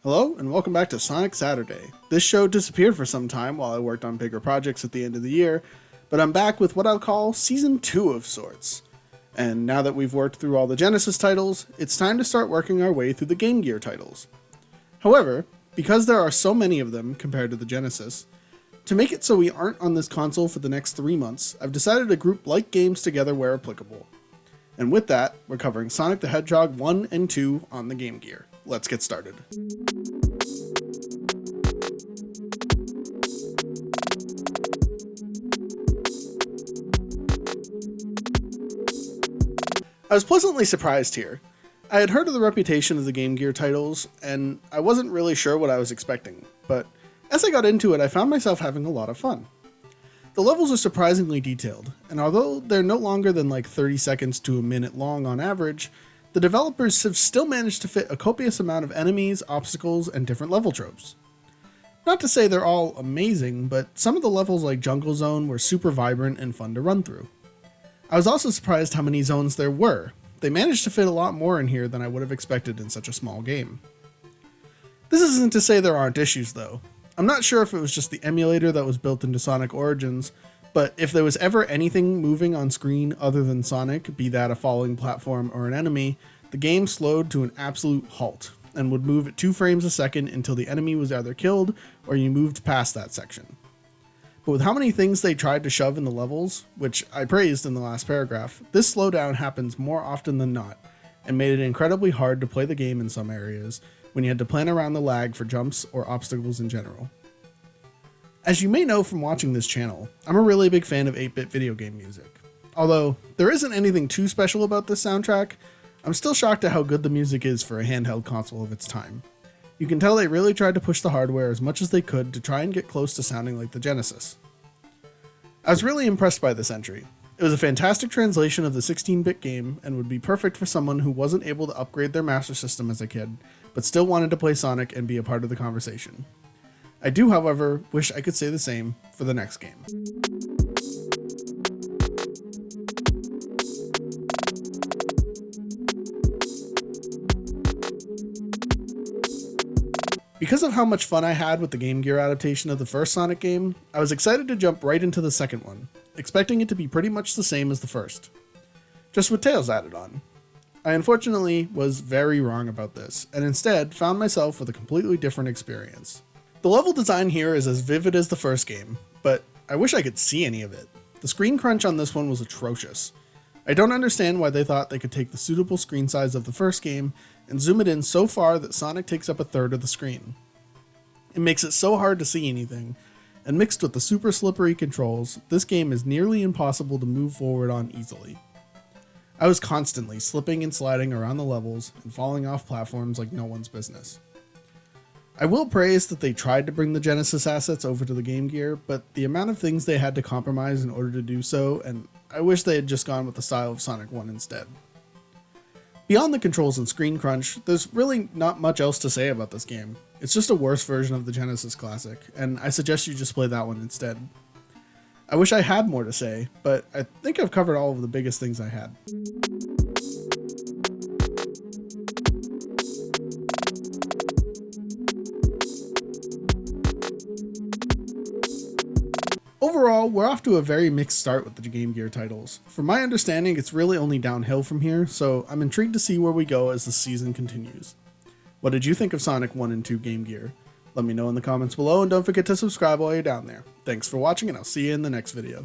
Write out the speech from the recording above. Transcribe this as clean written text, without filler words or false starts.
Hello, and welcome back to Sonic Saturday. This show disappeared for some time while I worked on bigger projects at the end of the year, but I'm back with what I'll call Season 2 of sorts. And now that we've worked through all the Genesis titles, it's time to start working our way through the Game Gear titles. However, because there are so many of them compared to the Genesis, to make it so we aren't on this console for the next 3 months, I've decided to group like games together where applicable. And with that, we're covering Sonic the Hedgehog 1 and 2 on the Game Gear. Let's get started. I was pleasantly surprised here. I had heard of the reputation of the Game Gear titles, and I wasn't really sure what I was expecting, but as I got into it, I found myself having a lot of fun. The levels are surprisingly detailed, and although they're no longer than like 30 seconds to a minute long on average, the developers have still managed to fit a copious amount of enemies, obstacles, and different level tropes. Not to say they're all amazing, but some of the levels like Jungle Zone were super vibrant and fun to run through. I was also surprised how many zones there were. They managed to fit a lot more in here than I would have expected in such a small game. This isn't to say there aren't issues though. I'm not sure if it was just the emulator that was built into Sonic Origins, but if there was ever anything moving on screen other than Sonic, be that a falling platform or an enemy, the game slowed to an absolute halt and would move at 2 frames a second until the enemy was either killed or you moved past that section. But with how many things they tried to shove in the levels, which I praised in the last paragraph, this slowdown happens more often than not and made it incredibly hard to play the game in some areas when you had to plan around the lag for jumps or obstacles in general. As you may know from watching this channel, I'm a really big fan of 8-bit video game music. Although there isn't anything too special about this soundtrack, I'm still shocked at how good the music is for a handheld console of its time. You can tell they really tried to push the hardware as much as they could to try and get close to sounding like the Genesis. I was really impressed by this entry. It was a fantastic translation of the 16-bit game and would be perfect for someone who wasn't able to upgrade their Master System as a kid, but still wanted to play Sonic and be a part of the conversation. I do, however, wish I could say the same for the next game. Because of how much fun I had with the Game Gear adaptation of the first Sonic game, I was excited to jump right into the second one, expecting it to be pretty much the same as the first, just with Tails added on. I unfortunately was very wrong about this, and instead found myself with a completely different experience. The level design here is as vivid as the first game, but I wish I could see any of it. The screen crunch on this one was atrocious. I don't understand why they thought they could take the suitable screen size of the first game and zoom it in so far that Sonic takes up a third of the screen. It makes it so hard to see anything, and mixed with the super slippery controls, this game is nearly impossible to move forward on easily. I was constantly slipping and sliding around the levels and falling off platforms like no one's business. I will praise that they tried to bring the Genesis assets over to the Game Gear, but the amount of things they had to compromise in order to do so, and I wish they had just gone with the style of Sonic 1 instead. Beyond the controls and screen crunch, there's really not much else to say about this game. It's just a worse version of the Genesis classic, and I suggest you just play that one instead. I wish I had more to say, but I think I've covered all of the biggest things I had. Overall, we're off to a very mixed start with the Game Gear titles. From my understanding, it's really only downhill from here, so I'm intrigued to see where we go as the season continues. What did you think of Sonic 1 and 2 Game Gear? Let me know in the comments below, and don't forget to subscribe while you're down there. Thanks for watching, and I'll see you in the next video.